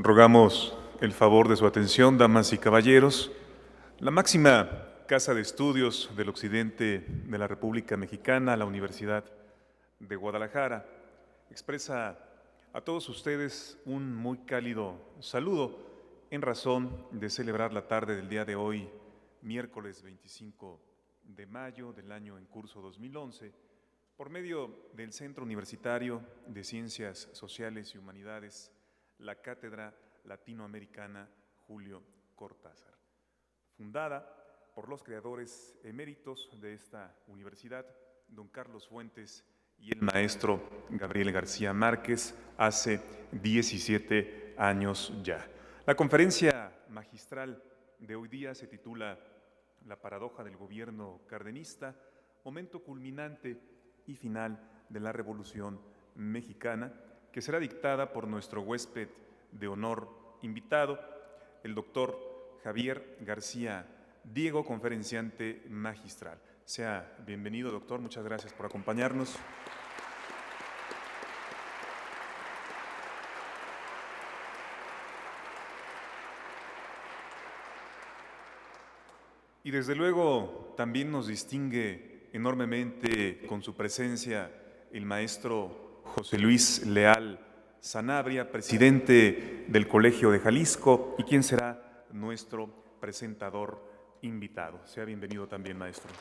Rogamos el favor de su atención, damas y caballeros. La máxima casa de estudios del occidente de la República Mexicana, la Universidad de Guadalajara, expresa a todos ustedes un muy cálido saludo en razón de celebrar la tarde del día de hoy, miércoles 25 de mayo del año en curso 2011, por medio del Centro Universitario de Ciencias Sociales y Humanidades, la Cátedra Latinoamericana Julio Cortázar, fundada por los creadores eméritos de esta universidad, don Carlos Fuentes y el maestro Gabriel García Márquez, hace 17 años ya. La conferencia magistral de hoy día se titula La paradoja del gobierno cardenista, momento culminante y final de la Revolución Mexicana, que será dictada por nuestro huésped de honor invitado, el doctor Javier García Diego, conferenciante magistral. Sea bienvenido, doctor, muchas gracias por acompañarnos. Y desde luego también nos distingue enormemente con su presencia el maestro José Luis Leal Sanabria, presidente del Colegio de Jalisco, y quien será nuestro presentador invitado. Sea bienvenido también, maestro.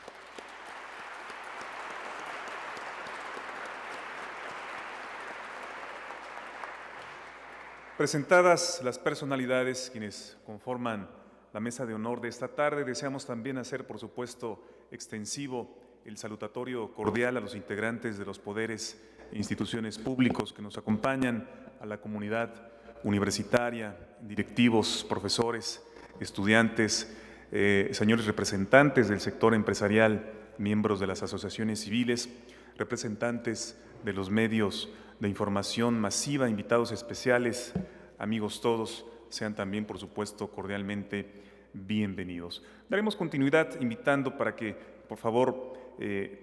Presentadas las personalidades quienes conforman la mesa de honor de esta tarde, deseamos también hacer, por supuesto, extensivo el salutatorio cordial a los integrantes de los poderes e instituciones públicos que nos acompañan, a la comunidad universitaria, directivos, profesores, estudiantes, señores representantes del sector empresarial, miembros de las asociaciones civiles, representantes de los medios de información masiva, invitados especiales, amigos todos, sean también, por supuesto, cordialmente bienvenidos. Daremos continuidad invitando para que, por favor,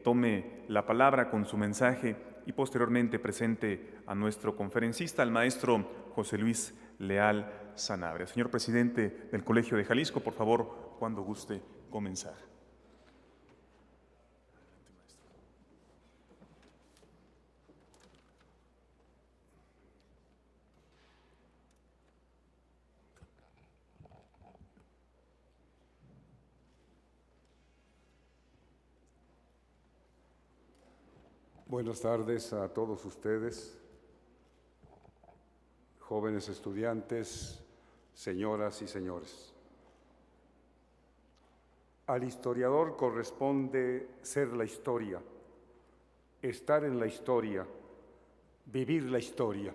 tome la palabra con su mensaje y posteriormente presente a nuestro conferencista, al maestro José Luis Leal Sanabria. Señor presidente del Colegio de Jalisco, por favor, cuando guste comenzar. Buenas tardes a todos ustedes, jóvenes estudiantes, señoras y señores. Al historiador corresponde ser la historia, estar en la historia, vivir la historia,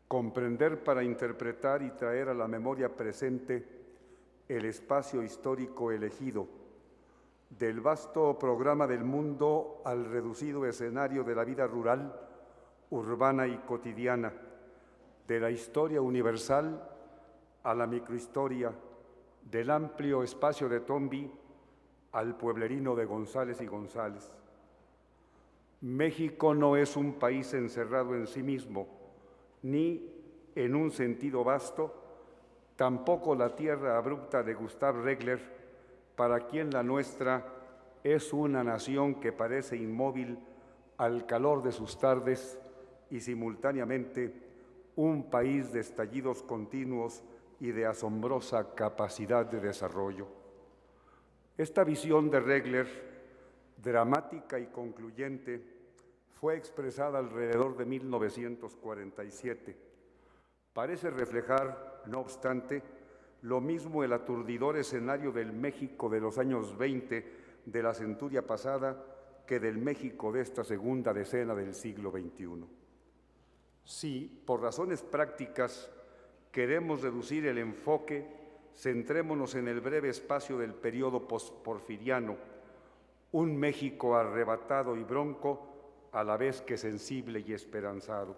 comprender para interpretar y traer a la memoria presente el espacio histórico elegido, del vasto programa del mundo al reducido escenario de la vida rural, urbana y cotidiana, de la historia universal a la microhistoria, del amplio espacio de Tombi al pueblerino de González y González. México no es un país encerrado en sí mismo, ni en un sentido vasto, tampoco la tierra abrupta de Gustav Regler, para quien la nuestra es una nación que parece inmóvil al calor de sus tardes y simultáneamente un país de estallidos continuos y de asombrosa capacidad de desarrollo. Esta visión de Regler, dramática y concluyente, fue expresada alrededor de 1947. Parece reflejar, no obstante, lo mismo el aturdidor escenario del México de los años 20 de la centuria pasada que del México de esta segunda decena del siglo XXI. Si, por razones prácticas, queremos reducir el enfoque, centrémonos en el breve espacio del periodo postporfiriano, un México arrebatado y bronco, a la vez que sensible y esperanzado.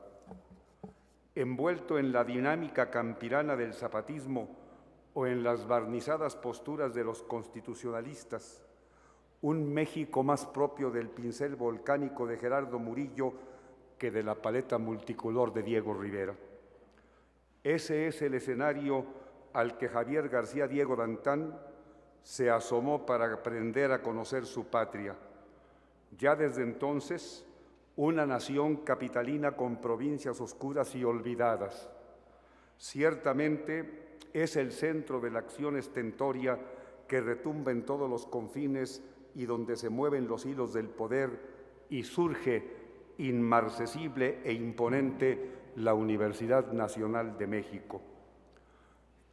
Envuelto en la dinámica campirana del zapatismo o en las barnizadas posturas de los constitucionalistas, un México más propio del pincel volcánico de Gerardo Murillo que de la paleta multicolor de Diego Rivera. Ese es el escenario al que Javier García Diego Dantán se asomó para aprender a conocer su patria. Ya desde entonces, una nación capitalina con provincias oscuras y olvidadas. Ciertamente es el centro de la acción estentoria que retumba en todos los confines y donde se mueven los hilos del poder y surge inmarcesible e imponente la Universidad Nacional de México.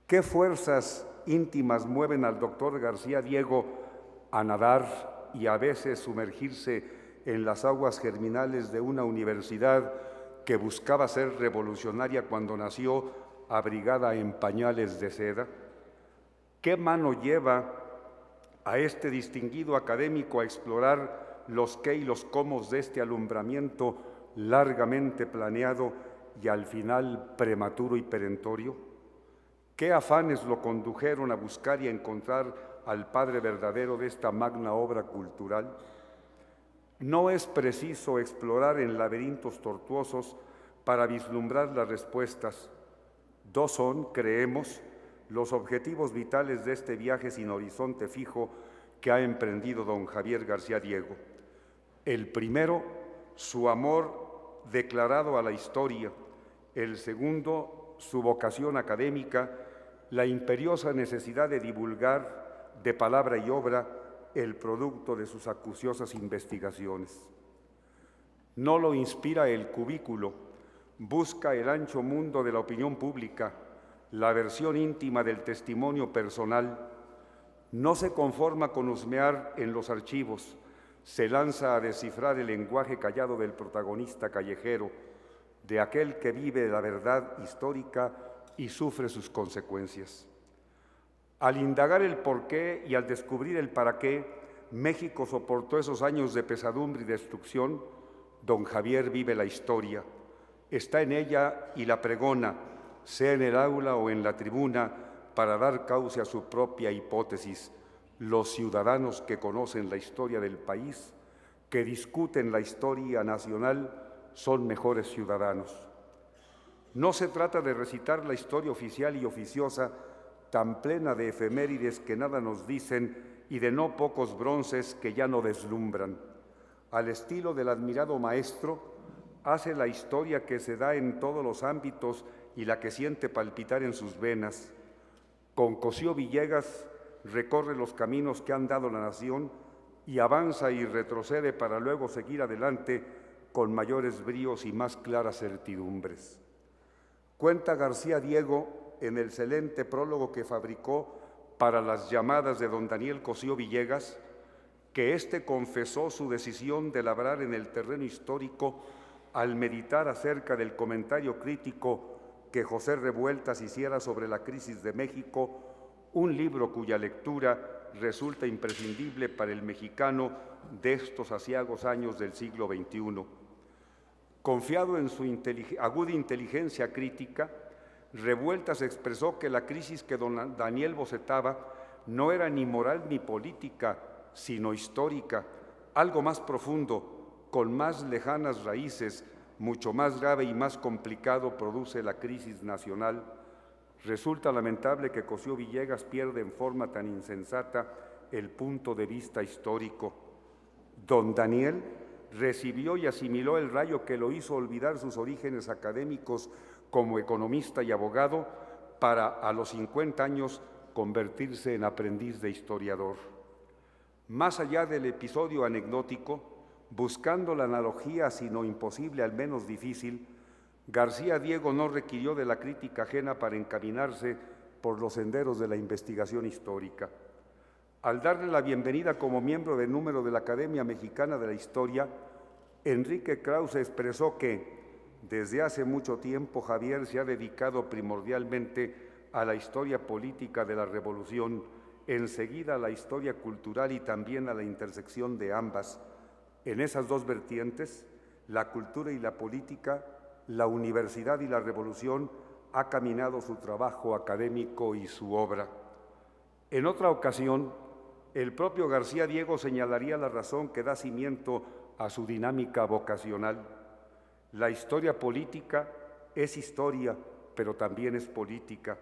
¿Qué fuerzas íntimas mueven al doctor García Diego a nadar y a veces sumergirse en las aguas germinales de una universidad que buscaba ser revolucionaria cuando nació, abrigada en pañales de seda? ¿Qué mano lleva a este distinguido académico a explorar los qué y los cómo de este alumbramiento largamente planeado y al final prematuro y perentorio? ¿Qué afanes lo condujeron a buscar y a encontrar al padre verdadero de esta magna obra cultural? No es preciso explorar en laberintos tortuosos para vislumbrar las respuestas. Dos son, creemos, los objetivos vitales de este viaje sin horizonte fijo que ha emprendido don Javier García Diego. El primero, su amor declarado a la historia. El segundo, su vocación académica, la imperiosa necesidad de divulgar de palabra y obra el producto de sus acuciosas investigaciones. No lo inspira el cubículo, busca el ancho mundo de la opinión pública, la versión íntima del testimonio personal. No se conforma con husmear en los archivos, se lanza a descifrar el lenguaje callado del protagonista callejero, de aquel que vive la verdad histórica y sufre sus consecuencias. Al indagar el porqué y al descubrir el para qué México soportó esos años de pesadumbre y destrucción, don Javier vive la historia, está en ella y la pregona, sea en el aula o en la tribuna, para dar cauce a su propia hipótesis. Los ciudadanos que conocen la historia del país, que discuten la historia nacional, son mejores ciudadanos. No se trata de recitar la historia oficial y oficiosa, tan plena de efemérides que nada nos dicen y de no pocos bronces que ya no deslumbran. Al estilo del admirado maestro, hace la historia que se da en todos los ámbitos y la que siente palpitar en sus venas. Con Cosío Villegas recorre los caminos que han dado la nación y avanza y retrocede para luego seguir adelante con mayores bríos y más claras certidumbres. Cuenta García Diego en el excelente prólogo que fabricó para las llamadas de don Daniel Cosío Villegas, que éste confesó su decisión de labrar en el terreno histórico al meditar acerca del comentario crítico que José Revueltas hiciera sobre la crisis de México, un libro cuya lectura resulta imprescindible para el mexicano de estos aciagos años del siglo XXI. Confiado en su aguda inteligencia crítica, Revueltas expresó que la crisis que don Daniel bocetaba no era ni moral ni política, sino histórica, algo más profundo, con más lejanas raíces, mucho más grave y más complicado produce la crisis nacional. Resulta lamentable que Cosío Villegas pierda en forma tan insensata el punto de vista histórico. Don Daniel recibió y asimiló el rayo que lo hizo olvidar sus orígenes académicos como economista y abogado para, a los 50 años, convertirse en aprendiz de historiador. Más allá del episodio anecdótico, buscando la analogía, sino imposible, al menos difícil, García Diego no requirió de la crítica ajena para encaminarse por los senderos de la investigación histórica. Al darle la bienvenida como miembro del número de la Academia Mexicana de la Historia, Enrique Krause expresó que desde hace mucho tiempo Javier se ha dedicado primordialmente a la historia política de la Revolución, enseguida a la historia cultural y también a la intersección de ambas. En esas dos vertientes, la cultura y la política, la universidad y la revolución, ha caminado su trabajo académico y su obra. En otra ocasión, el propio García Diego señalaría la razón que da cimiento a su dinámica vocacional. La historia política es historia pero también es política.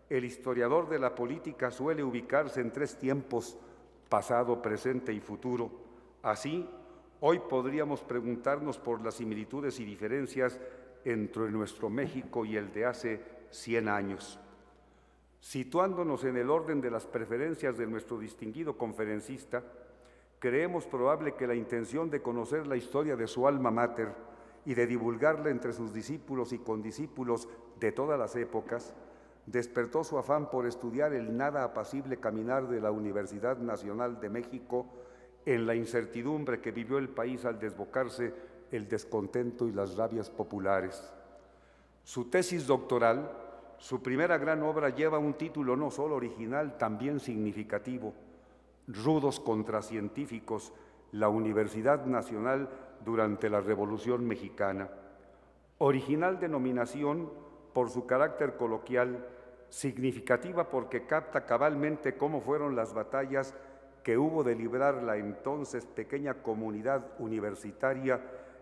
El historiador de la política suele ubicarse en tres tiempos: pasado, presente y futuro. Así, hoy podríamos preguntarnos por las similitudes y diferencias entre nuestro México y el de hace 100 años. Situándonos en el orden de las preferencias de nuestro distinguido conferencista, creemos probable que la intención de conocer la historia de su alma mater y de divulgarla entre sus discípulos y condiscípulos de todas las épocas, despertó su afán por estudiar el nada apacible caminar de la Universidad Nacional de México en la incertidumbre que vivió el país al desbocarse el descontento y las rabias populares. Su tesis doctoral, su primera gran obra, lleva un título no solo original, también significativo: Rudos contracientíficos, la Universidad Nacional durante la Revolución Mexicana. Original denominación por su carácter coloquial, significativa porque capta cabalmente cómo fueron las batallas que hubo de librar la entonces pequeña comunidad universitaria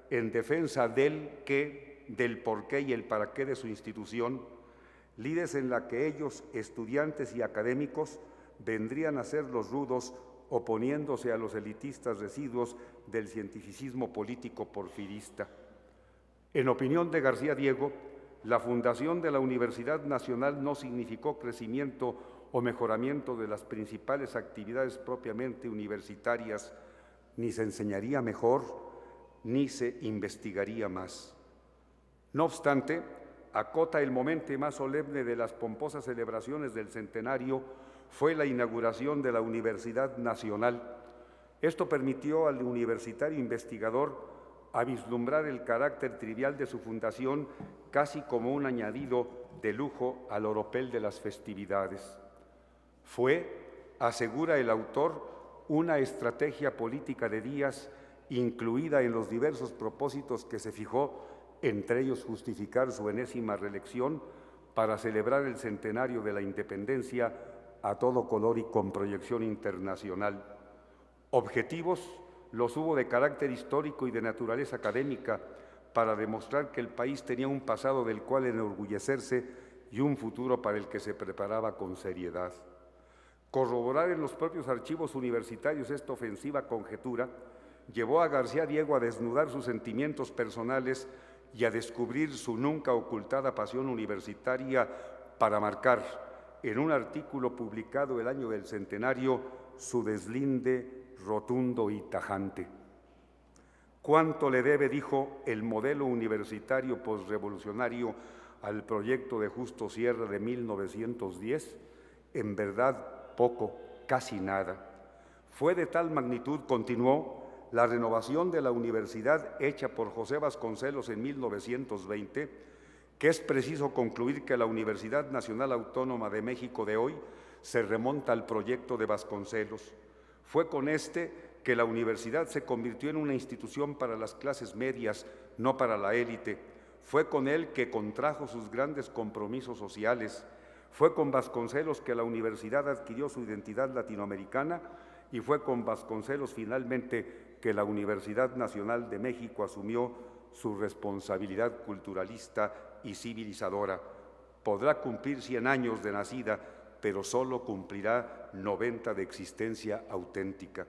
en defensa del qué, del por qué y el para qué de su institución, lides en la que ellos, estudiantes y académicos, vendrían a ser los rudos, oponiéndose a los elitistas residuos del cientificismo político porfirista. En opinión de García Diego, la fundación de la Universidad Nacional no significó crecimiento o mejoramiento de las principales actividades propiamente universitarias, ni se enseñaría mejor, ni se investigaría más. No obstante, acota el momento más solemne de las pomposas celebraciones del centenario fue la inauguración de la Universidad Nacional. Esto permitió al universitario investigador a vislumbrar el carácter trivial de su fundación casi como un añadido de lujo al oropel de las festividades. Fue, asegura el autor, una estrategia política de Díaz incluida en los diversos propósitos que se fijó, entre ellos justificar su enésima reelección para celebrar el centenario de la independencia a todo color y con proyección internacional. Objetivos los hubo de carácter histórico y de naturaleza académica para demostrar que el país tenía un pasado del cual enorgullecerse y un futuro para el que se preparaba con seriedad. Corroborar en los propios archivos universitarios esta ofensiva conjetura llevó a García Diego a desnudar sus sentimientos personales y a descubrir su nunca ocultada pasión universitaria para marcar, en un artículo publicado el año del centenario, su deslinde rotundo y tajante. ¿Cuánto le debe, dijo, el modelo universitario posrevolucionario al proyecto de Justo Sierra de 1910? En verdad, poco, casi nada. Fue de tal magnitud, continuó, la renovación de la universidad hecha por José Vasconcelos en 1920, que es preciso concluir que la Universidad Nacional Autónoma de México de hoy se remonta al proyecto de Vasconcelos. Fue con este que la universidad se convirtió en una institución para las clases medias, no para la élite. Fue con él que contrajo sus grandes compromisos sociales. Fue con Vasconcelos que la universidad adquirió su identidad latinoamericana y fue con Vasconcelos finalmente que la Universidad Nacional de México asumió su responsabilidad culturalista y civilizadora. Podrá cumplir 100 años de nacida, pero solo cumplirá 90 de existencia auténtica.